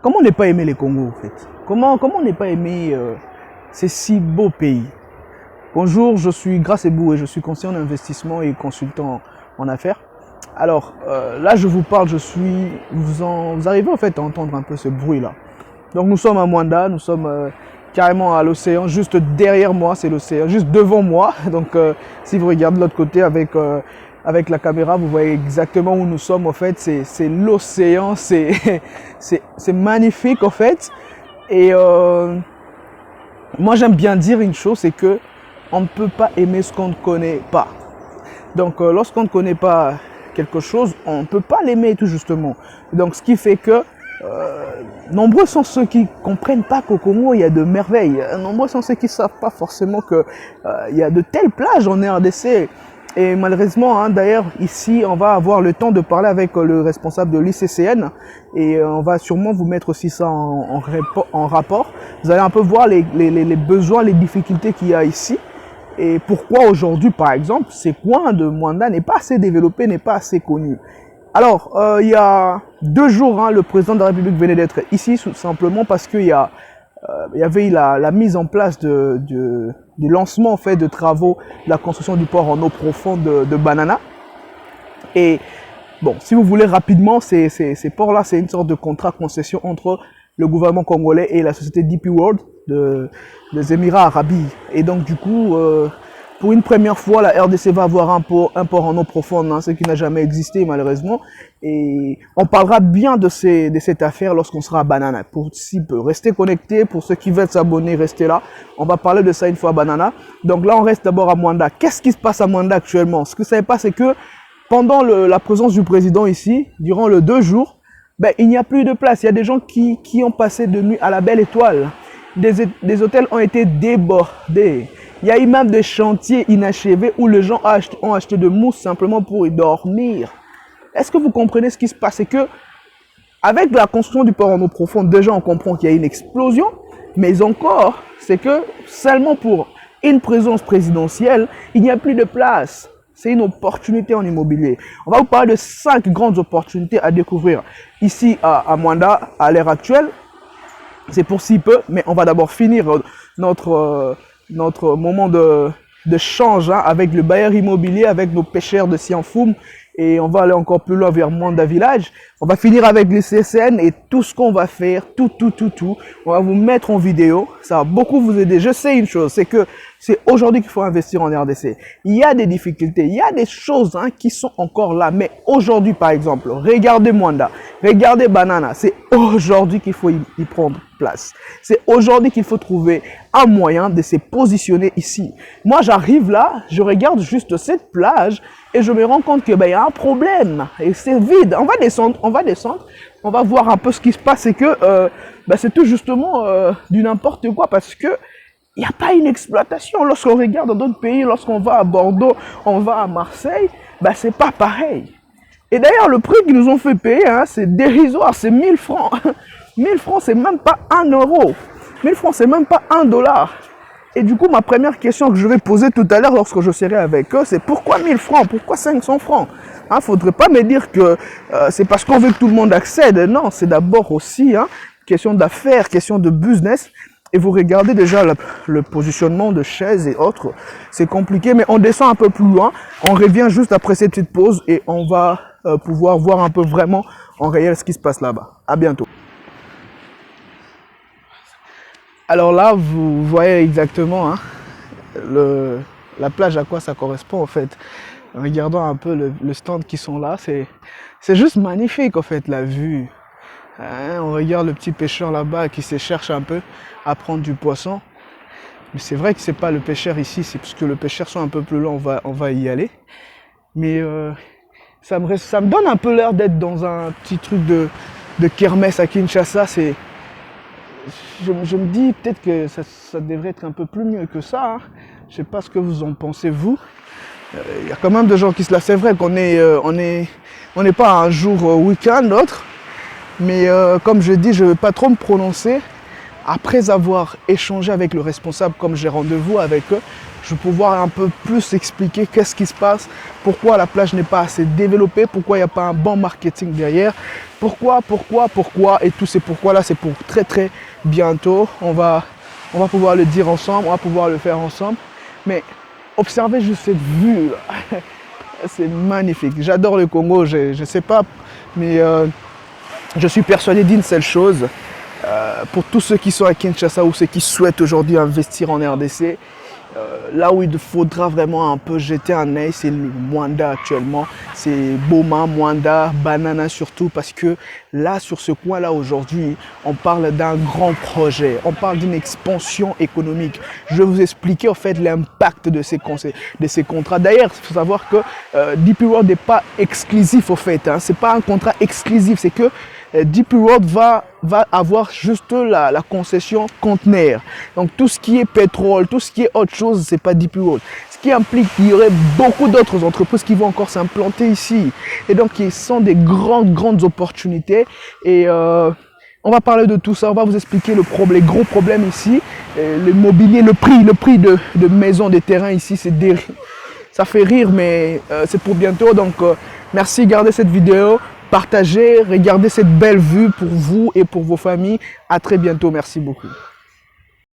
Comment ne pas aimer les Congos, en fait? Comment ne pas aimer ces si beaux pays? Bonjour, je suis Grace Ebou et je suis conseiller en investissement et consultant en affaires. Alors, là, je vous parle, vous arrivez en fait à entendre un peu ce bruit-là. Donc, nous sommes à Mwanda, nous sommes carrément à l'océan, juste derrière moi, c'est l'océan, juste devant moi. Donc, si vous regardez de l'autre côté avec la caméra, vous voyez exactement où nous sommes. En fait, c'est l'océan, c'est magnifique en fait. Et moi, j'aime bien dire une chose, c'est que on ne peut pas aimer ce qu'on ne connaît pas. Donc, lorsqu'on ne connaît pas quelque chose, on ne peut pas l'aimer tout justement. Donc, ce qui fait que nombreux sont ceux qui ne comprennent pas qu'au Congo, il y a de merveilles. Nombreux sont ceux qui ne savent pas forcément qu'il y a de telles plages en RDC. Et malheureusement, hein, d'ailleurs, ici, on va avoir le temps de parler avec le responsable de l'ICCN et on va sûrement vous mettre aussi ça en rapport. Vous allez un peu voir les besoins, les difficultés qu'il y a ici et pourquoi aujourd'hui, par exemple, ces coins de Mwanda n'est pas assez développé, n'est pas assez connu. Alors, il y a 2 jours, hein, le président de la République venait d'être ici, tout simplement parce qu'il y avait la mise en place du lancement en fait, de travaux de la construction du port en eau profonde de Banana. Et bon, si vous voulez rapidement, ces ports-là, c'est une sorte de contrat concession entre le gouvernement congolais et la société DP World des Émirats Arabes. Et donc du coup, pour une première fois, la RDC va avoir un port en eau profonde, hein, ce qui n'a jamais existé malheureusement. Et on parlera bien de cette affaire lorsqu'on sera à Banana. Pour si peu, restez connectés. Pour ceux qui veulent s'abonner, restez là. On va parler de ça une fois à Banana. Donc là, on reste d'abord à Mwanda. Qu'est-ce qui se passe à Mwanda actuellement? Ce que vous ne savez pas, c'est que pendant la présence du président ici, durant les 2 jours, ben, il n'y a plus de place. Il y a des gens qui ont passé de nuit à la Belle Étoile. Des hôtels ont été débordés. Il y a eu même des chantiers inachevés où les gens ont acheté de mousse simplement pour y dormir. Est-ce que vous comprenez ce qui se passe? C'est que avec la construction du port en eau profonde, déjà on comprend qu'il y a une explosion, mais encore, c'est que seulement pour une présence présidentielle, il n'y a plus de place. C'est une opportunité en immobilier. On va vous parler de 5 grandes opportunités à découvrir ici à Mwanda à l'heure actuelle. C'est pour si peu, mais on va d'abord finir notre moment de change hein, avec le bailleur immobilier, avec nos pêcheurs de Sianfoum. Et on va aller encore plus loin vers Mwanda Village. On va finir avec les CSN et tout ce qu'on va faire, tout. On va vous mettre en vidéo. Ça va beaucoup vous aider. Je sais une chose, c'est que c'est aujourd'hui qu'il faut investir en RDC. Il y a des difficultés, il y a des choses hein, qui sont encore là. Mais aujourd'hui, par exemple, regardez Mwanda, regardez Banana. C'est aujourd'hui qu'il faut y prendre place. C'est aujourd'hui qu'il faut trouver un moyen de se positionner ici. Moi, j'arrive là, je regarde juste cette plage et je me rends compte qu'il y a un problème et c'est vide. On va descendre, on va voir un peu ce qui se passe. C'est que c'est tout justement du n'importe quoi parce que il n'y a pas une exploitation. Lorsqu'on regarde dans d'autres pays, lorsqu'on va à Bordeaux, on va à Marseille, c'est pas pareil. Et d'ailleurs, le prix qu'ils nous ont fait payer, hein, c'est dérisoire, c'est 1000 francs. 1000 francs, c'est même pas 1 euro. 1000 francs, c'est même pas 1 dollar. Et du coup, ma première question que je vais poser tout à l'heure lorsque je serai avec eux, c'est pourquoi 1000 francs? Pourquoi 500 francs? Il ne faudrait pas me dire que c'est parce qu'on veut que tout le monde accède. Non, c'est d'abord aussi hein, question d'affaires, question de business. Et vous regardez déjà le positionnement de chaises et autres. C'est compliqué, mais on descend un peu plus loin. On revient juste après cette petite pause et on va pouvoir voir un peu vraiment en réel ce qui se passe là-bas. À bientôt. Alors là, vous voyez exactement hein, la plage à quoi ça correspond en fait. En regardant un peu le stand qui sont là, c'est juste magnifique en fait la vue. Hein, on regarde le petit pêcheur là-bas qui se cherche un peu à prendre du poisson. Mais c'est vrai que c'est pas le pêcheur ici, c'est parce que le pêcheur sont un peu plus loin, on va y aller. Mais ça me donne un peu l'air d'être dans un petit truc de kermesse à Kinshasa. Je me dis peut-être que ça devrait être un peu plus mieux que ça. Hein. Je sais pas ce que vous en pensez vous. Il y a quand même des gens qui se lassent. C'est vrai qu'on n'est pas un jour week-end autre. Mais comme je dis, je ne vais pas trop me prononcer. Après avoir échangé avec le responsable, comme j'ai rendez-vous avec eux, je vais pouvoir un peu plus expliquer qu'est-ce qui se passe, pourquoi la plage n'est pas assez développée, pourquoi il n'y a pas un bon marketing derrière, pourquoi, et tous ces pourquoi là, c'est pour très bientôt. On va pouvoir le dire ensemble, on va pouvoir le faire ensemble. Mais observez juste cette vue là. C'est magnifique. J'adore le Congo, je ne sais pas, mais je suis persuadé d'une seule chose. Pour tous ceux qui sont à Kinshasa ou ceux qui souhaitent aujourd'hui investir en RDC, là où il faudra vraiment un peu jeter un œil, c'est le Mwanda actuellement. C'est Boma, Mwanda, Banana surtout, parce que là, sur ce coin-là aujourd'hui, on parle d'un grand projet. On parle d'une expansion économique. Je vais vous expliquer en fait l'impact de ces contrats. D'ailleurs, il faut savoir que DP World n'est pas exclusif au fait. Hein. Ce n'est pas un contrat exclusif, c'est que DP World va avoir juste la concession conteneur. Donc tout ce qui est pétrole, tout ce qui est autre chose, c'est pas DP World. Ce qui implique qu'il y aurait beaucoup d'autres entreprises qui vont encore s'implanter ici. Et donc ce sont des grandes opportunités. Et on va parler de tout ça, on va vous expliquer les gros problèmes ici. Le mobilier, le prix de maisons, des terrains ici, ça fait rire, mais c'est pour bientôt. Donc merci, gardez cette vidéo. Partagez, regardez cette belle vue pour vous et pour vos familles. À très bientôt. Merci beaucoup.